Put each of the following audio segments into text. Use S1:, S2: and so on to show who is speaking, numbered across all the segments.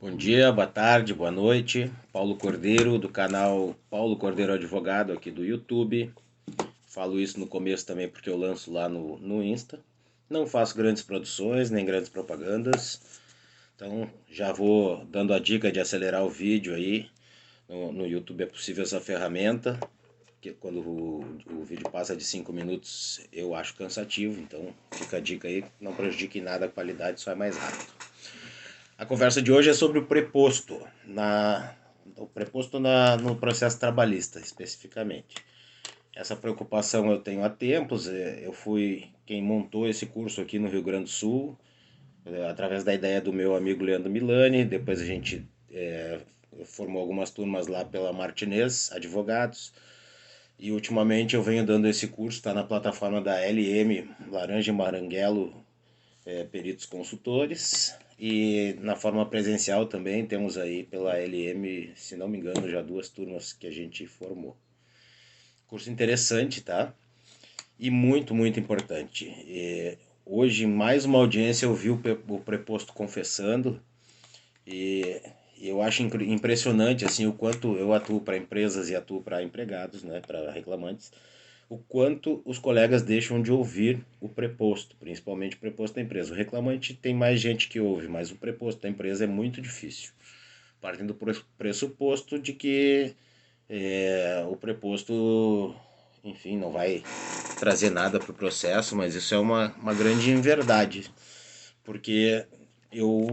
S1: Bom dia, boa tarde, boa noite. Paulo Cordeiro, do canal Paulo Cordeiro Advogado, aqui do YouTube. Falo isso no começo também porque eu lanço lá no Insta. Não faço grandes produções, nem grandes propagandas. Então já vou dando a dica de acelerar o vídeo aí. No YouTube é possível essa ferramenta, que quando o vídeo passa de 5 minutos eu acho cansativo. Então fica a dica aí, não prejudique em nada a qualidade, só é mais rápido. A conversa de hoje é sobre o preposto, no processo trabalhista, especificamente. Essa preocupação eu tenho há tempos, eu fui quem montou esse curso aqui no Rio Grande do Sul, através da ideia do meu amigo Leandro Milani. Depois a gente formou algumas turmas lá pela Martinez Advogados, e ultimamente eu venho dando esse curso, está na plataforma da LM, Laranja e Maranguelo, peritos consultores, e na forma presencial também temos aí pela LM, se não me engano, já duas turmas que a gente formou. Curso interessante, tá? E muito, muito importante. Hoje, mais uma audiência, eu vi o preposto confessando, e eu acho impressionante assim o quanto eu atuo para empresas e atuo para empregados, né, para reclamantes, o quanto os colegas deixam de ouvir o preposto, principalmente o preposto da empresa. O reclamante tem mais gente que ouve, mas o preposto da empresa é muito difícil, partindo do pressuposto de que o preposto, enfim, não vai trazer nada para o processo, mas isso é uma grande inverdade, porque eu,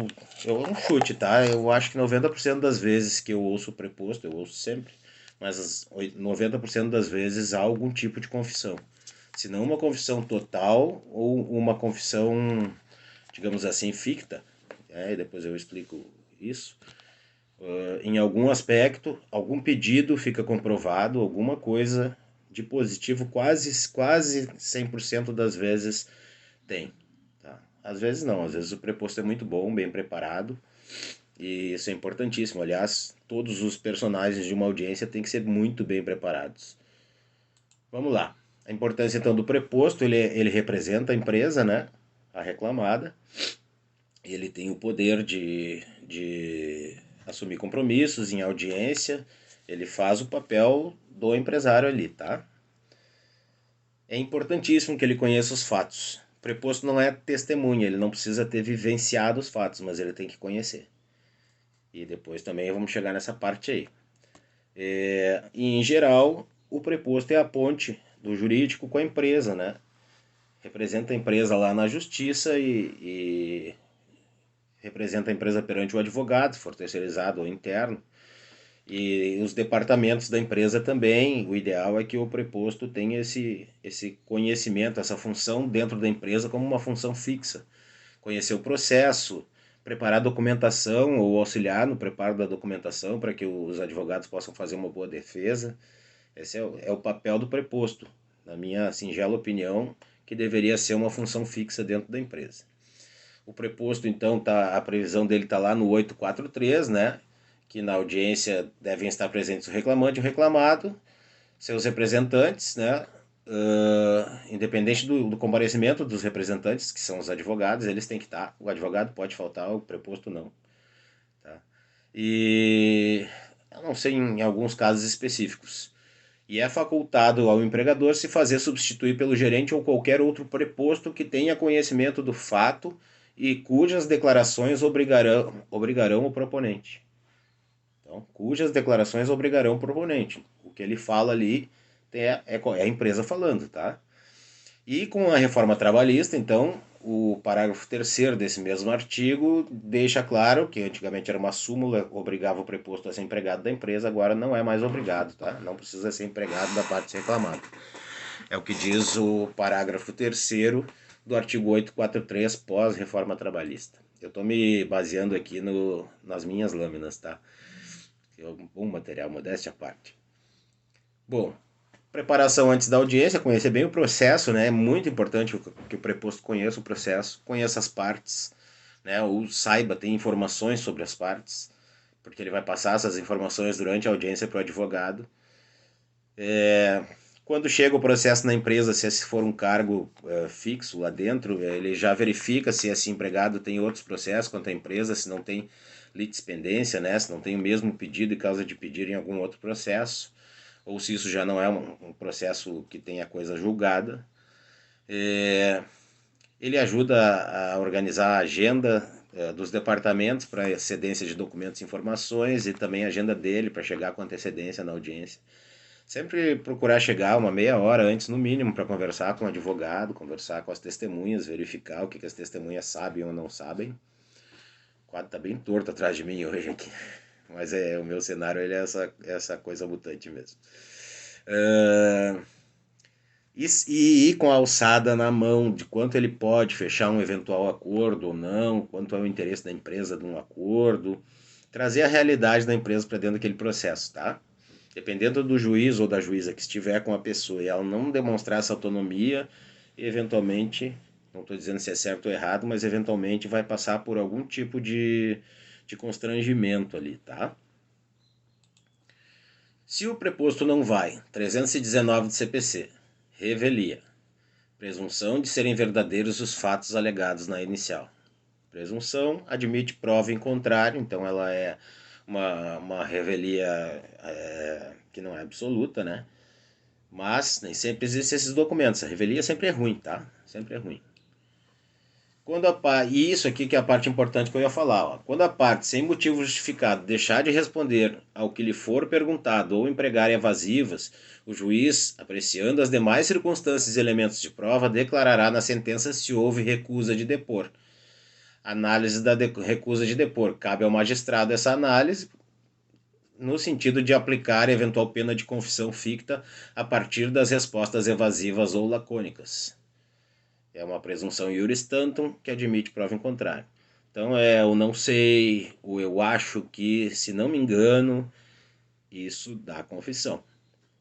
S1: eu não chute, tá? Eu acho que 90% das vezes que eu ouço o preposto, eu ouço sempre, mas 90% das vezes há algum tipo de confissão. Se não uma confissão total ou uma confissão, digamos assim, ficta, e depois eu explico isso. Em algum aspecto, algum pedido fica comprovado, alguma coisa de positivo, quase 100% das vezes tem. Tá? Às vezes não, às vezes o preposto é muito bom, bem preparado, e isso é importantíssimo. Aliás, todos os personagens de uma audiência têm que ser muito bem preparados. Vamos lá. A importância então do preposto, ele representa a empresa, né? A reclamada. Ele tem o poder de assumir compromissos em audiência. Ele faz o papel do empresário ali, tá? É importantíssimo que ele conheça os fatos. O preposto não é testemunha, ele não precisa ter vivenciado os fatos, mas ele tem que conhecer. E depois também vamos chegar nessa parte aí. E em geral, o preposto é a ponte do jurídico com a empresa, né? Representa a empresa lá na justiça e representa a empresa perante o advogado, se for terceirizado ou interno. E os departamentos da empresa também. O ideal é que o preposto tenha esse conhecimento, essa função dentro da empresa como uma função fixa. Conhecer o processo, preparar a documentação ou auxiliar no preparo da documentação para que os advogados possam fazer uma boa defesa. Esse é o papel do preposto, na minha singela opinião, que deveria ser uma função fixa dentro da empresa. O preposto, então, a previsão dele está lá no 843, né? Que na audiência devem estar presentes o reclamante e o reclamado, seus representantes, né? Independente do comparecimento dos representantes, que são os advogados, eles têm que estar. O advogado pode faltar, o preposto não. Tá? E eu não sei em alguns casos específicos. E é facultado ao empregador se fazer substituir pelo gerente ou qualquer outro preposto que tenha conhecimento do fato e cujas declarações obrigarão o proponente. Então, cujas declarações obrigarão o proponente. O que ele fala ali é a empresa falando, tá? E com a reforma trabalhista, então, o parágrafo terceiro desse mesmo artigo deixa claro que antigamente era uma súmula, obrigava o preposto a ser empregado da empresa, agora não é mais obrigado, tá? Não precisa ser empregado da parte reclamada. É o que diz o parágrafo terceiro do artigo 843 pós-reforma trabalhista. Eu estou me baseando aqui nas minhas lâminas, tá? É um bom material, modéstia à parte. Bom, preparação antes da audiência, conhecer bem o processo, né? É muito importante que o preposto conheça o processo, conheça as partes, né? Ou saiba, tem informações sobre as partes, porque ele vai passar essas informações durante a audiência para o advogado. Quando chega o processo na empresa, se esse for um cargo fixo lá dentro, ele já verifica se esse empregado tem outros processos contra a empresa, se não tem litispendência, né? Se não tem o mesmo pedido e causa de pedir em algum outro processo, ou se isso já não é um processo que tenha coisa julgada. Ele ajuda a organizar a agenda dos departamentos para excedência de documentos e informações e também a agenda dele para chegar com antecedência na audiência. Sempre procurar chegar uma meia hora antes, no mínimo, para conversar com o advogado, conversar com as testemunhas, verificar o que as testemunhas sabem ou não sabem. O quadro está bem torto atrás de mim hoje aqui, mas o meu cenário ele é essa coisa mutante mesmo. E ir com a alçada na mão de quanto ele pode fechar um eventual acordo ou não, quanto é o interesse da empresa de um acordo, trazer a realidade da empresa para dentro daquele processo, tá? Dependendo do juiz ou da juíza que estiver com a pessoa e ela não demonstrar essa autonomia, eventualmente, não estou dizendo se é certo ou errado, mas eventualmente vai passar por algum tipo de constrangimento ali, tá? Se o preposto não vai, 319 de CPC, revelia. Presunção de serem verdadeiros os fatos alegados na inicial. Presunção admite prova em contrário, então ela é uma revelia que não é absoluta, né? Mas nem sempre existem esses documentos. A revelia sempre é ruim, tá? Sempre é ruim. E isso aqui que é a parte importante que eu ia falar. Ó. Quando a parte, sem motivo justificado, deixar de responder ao que lhe for perguntado ou empregar evasivas, o juiz, apreciando as demais circunstâncias e elementos de prova, declarará na sentença se houve recusa de depor. Análise da recusa de depor. Cabe ao magistrado essa análise no sentido de aplicar eventual pena de confissão ficta a partir das respostas evasivas ou lacônicas. É uma presunção iuris tantum que admite prova em contrário. Então é o não sei, o eu acho que, se não me engano, isso dá confissão.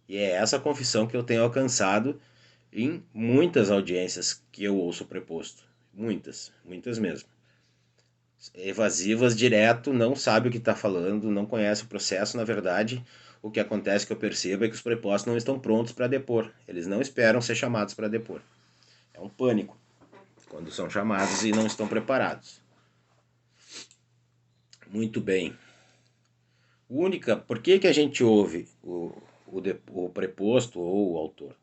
S1: E é essa confissão que eu tenho alcançado em muitas audiências que eu ouço preposto. Muitas, muitas mesmo. Evasivas direto, não sabe o que está falando, não conhece o processo. Na verdade, o que acontece que eu percebo é que os prepostos não estão prontos para depor. Eles não esperam ser chamados para depor. É um pânico quando são chamados e não estão preparados. Muito bem. Por que a gente ouve o preposto ou o autor?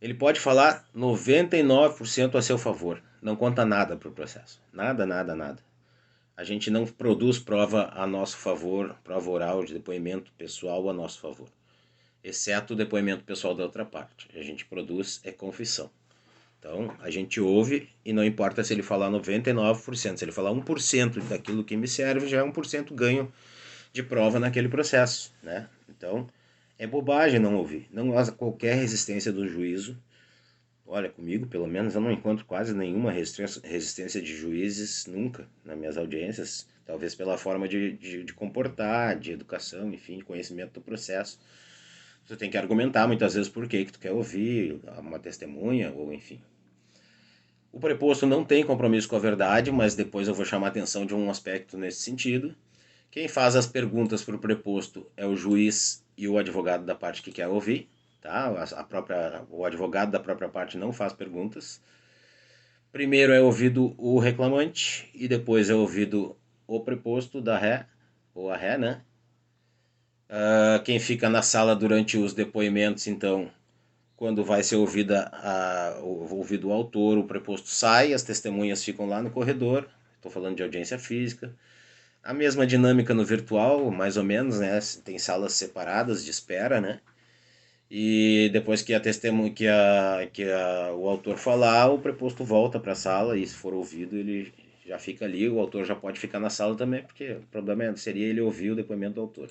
S1: Ele pode falar 99% a seu favor. Não conta nada para o processo. Nada, nada, nada. A gente não produz prova a nosso favor, prova oral de depoimento pessoal a nosso favor. Exceto o depoimento pessoal da outra parte. A gente produz confissão. Então, a gente ouve e não importa se ele falar 99%, se ele falar 1% daquilo que me serve, já é 1% ganho de prova naquele processo, né? Então, é bobagem não ouvir. Não há qualquer resistência do juízo. Olha, comigo, pelo menos, eu não encontro quase nenhuma resistência de juízes, nunca, nas minhas audiências. Talvez pela forma de comportar, de educação, enfim, de conhecimento do processo. Você tem que argumentar muitas vezes por que tu quer ouvir uma testemunha, ou enfim. O preposto não tem compromisso com a verdade, mas depois eu vou chamar a atenção de um aspecto nesse sentido. Quem faz as perguntas para o preposto é o juiz e o advogado da parte que quer ouvir. Tá? O advogado da própria parte não faz perguntas. Primeiro é ouvido o reclamante e depois é ouvido o preposto da ré, ou a ré, né? Quem fica na sala durante os depoimentos, então, quando vai ser ouvido o autor, o preposto sai, as testemunhas ficam lá no corredor. Estou falando de audiência física. A mesma dinâmica no virtual, mais ou menos, né? Tem salas separadas de espera, né? E depois que o autor falar, o preposto volta para a sala e se for ouvido, ele já fica ali. O autor já pode ficar na sala também, porque o problema seria ele ouvir o depoimento do autor.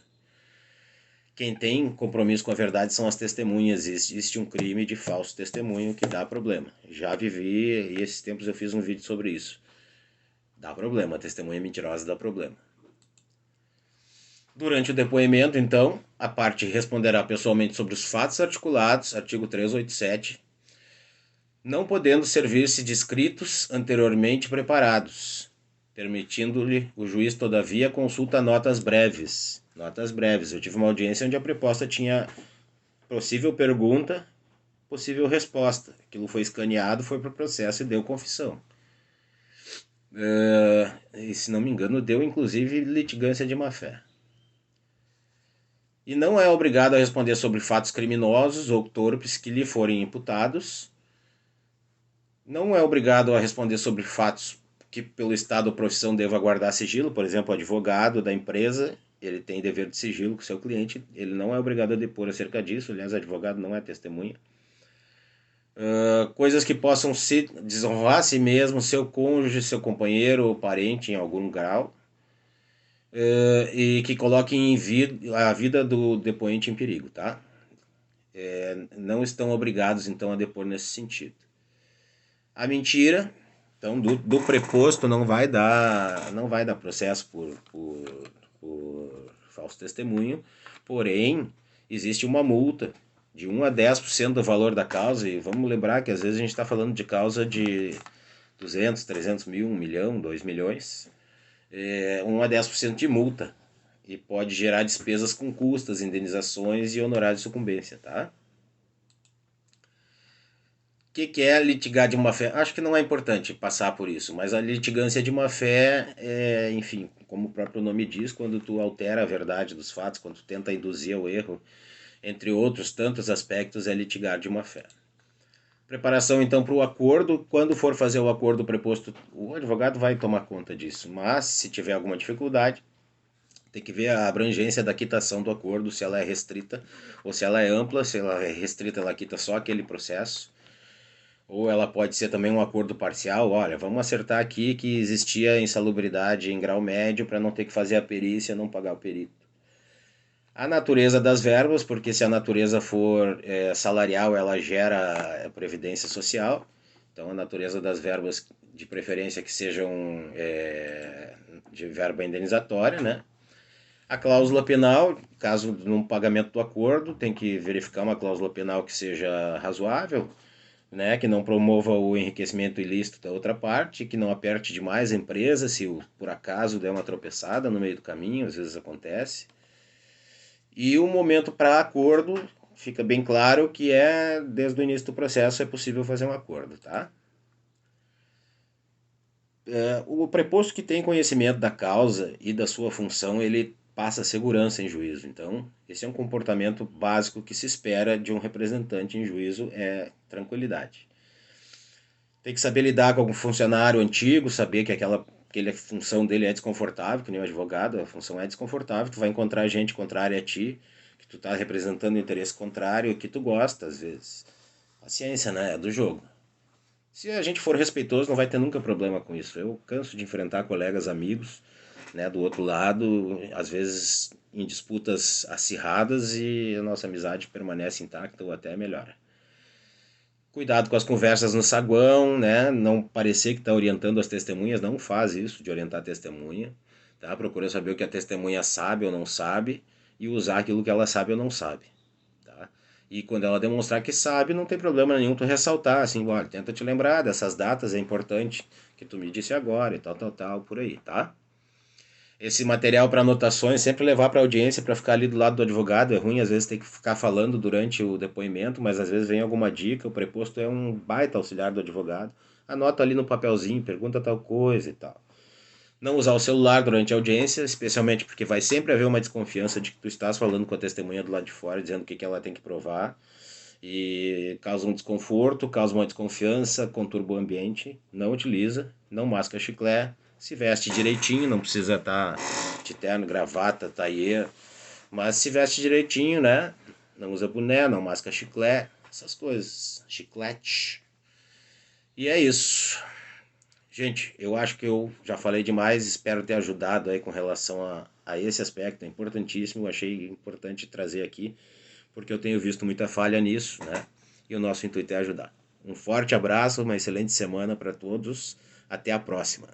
S1: Quem tem compromisso com a verdade são as testemunhas. Existe um crime de falso testemunho que dá problema. Já vivi, e esses tempos eu fiz um vídeo sobre isso. Dá problema, a testemunha mentirosa dá problema. Durante o depoimento, então, a parte responderá pessoalmente sobre os fatos articulados, artigo 387, não podendo servir-se de escritos anteriormente preparados, permitindo-lhe o juiz, todavia, consulta notas breves. Notas breves. Eu tive uma audiência onde a preposta tinha possível pergunta, possível resposta. Aquilo foi escaneado, foi para o processo e deu confissão. E se não me engano, deu inclusive litigância de má-fé. E não é obrigado a responder sobre fatos criminosos ou torpes que lhe forem imputados. Não é obrigado a responder sobre fatos que pelo Estado ou profissão deva guardar sigilo. Por exemplo, o advogado da empresa, ele tem dever de sigilo com o seu cliente, ele não é obrigado a depor acerca disso. Aliás, advogado não é testemunha. Coisas que possam se desonrar a si mesmo, seu cônjuge, seu companheiro ou parente em algum grau, e que coloquem a vida do depoente em perigo, tá? Não estão obrigados, então, a depor nesse sentido. A mentira, então, do preposto não vai dar processo por falso testemunho, porém, existe uma multa de 1 a 10% do valor da causa, e vamos lembrar que às vezes a gente está falando de causa de 200, 300 mil, 1 milhão, 2 milhões, 1 a 10% de multa, e pode gerar despesas com custas, indenizações e honorários de sucumbência, tá? O que é litigar de má fé? Acho que não é importante passar por isso, mas a litigância de má fé é, enfim, como o próprio nome diz, quando tu altera a verdade dos fatos, quando tu tenta induzir ao erro, entre outros tantos aspectos, é litigar de má fé. Preparação então para o acordo. Quando for fazer o acordo preposto, o advogado vai tomar conta disso, mas se tiver alguma dificuldade, tem que ver a abrangência da quitação do acordo, se ela é restrita ou se ela é ampla. Se ela é restrita, ela quita só aquele processo. Ou ela pode ser também um acordo parcial. Olha, vamos acertar aqui que existia insalubridade em grau médio para não ter que fazer a perícia, não pagar o perito. A natureza das verbas, porque se a natureza for salarial, ela gera previdência social. Então, a natureza das verbas, de preferência que sejam de verba indenizatória, né? A cláusula penal, caso no pagamento do acordo, tem que verificar uma cláusula penal que seja razoável, né, que não promova o enriquecimento ilícito da outra parte, que não aperte demais a empresa se por acaso der uma tropeçada no meio do caminho, às vezes acontece. E o momento para acordo, fica bem claro que desde o início do processo é possível fazer um acordo, tá? O preposto que tem conhecimento da causa e da sua função, ele passa segurança em juízo. Então, esse é um comportamento básico que se espera de um representante em juízo, é tranquilidade. Tem que saber lidar com algum funcionário antigo, saber que aquela função dele é desconfortável, que nem o advogado, a função é desconfortável, tu vai encontrar gente contrária a ti, que tu tá representando o interesse contrário, que tu gosta às vezes. Paciência, né? É do jogo. Se a gente for respeitoso, não vai ter nunca problema com isso. Eu canso de enfrentar colegas, amigos, né, do outro lado, às vezes em disputas acirradas, e a nossa amizade permanece intacta ou até melhora. Cuidado com as conversas no saguão, né? Não parecer que está orientando as testemunhas, não faz isso de orientar a testemunha, tá? Procura saber o que a testemunha sabe ou não sabe e usar aquilo que ela sabe ou não sabe, tá? E quando ela demonstrar que sabe, não tem problema nenhum tu ressaltar, assim, olha, tenta te lembrar dessas datas, é importante que tu me disse agora e tal, tal, tal, por aí, tá? Esse material para anotações sempre levar para a audiência para ficar ali do lado do advogado. É ruim às vezes ter que ficar falando durante o depoimento, mas às vezes vem alguma dica. O preposto é um baita auxiliar do advogado. Anota ali no papelzinho, pergunta tal coisa e tal. Não usar o celular durante a audiência, especialmente porque vai sempre haver uma desconfiança de que tu estás falando com a testemunha do lado de fora, dizendo o que ela tem que provar. E causa um desconforto, causa uma desconfiança, conturba o ambiente. Não utiliza, não masca chiclete, se veste direitinho, não precisa estar de terno, gravata, tailleur, mas se veste direitinho, né? Não usa boné, não masca chiclete, essas coisas, chiclete. E é isso. Gente, eu acho que eu já falei demais, espero ter ajudado aí com relação a esse aspecto, é importantíssimo, achei importante trazer aqui, porque eu tenho visto muita falha nisso, né? E o nosso intuito é ajudar. Um forte abraço, uma excelente semana para todos, até a próxima.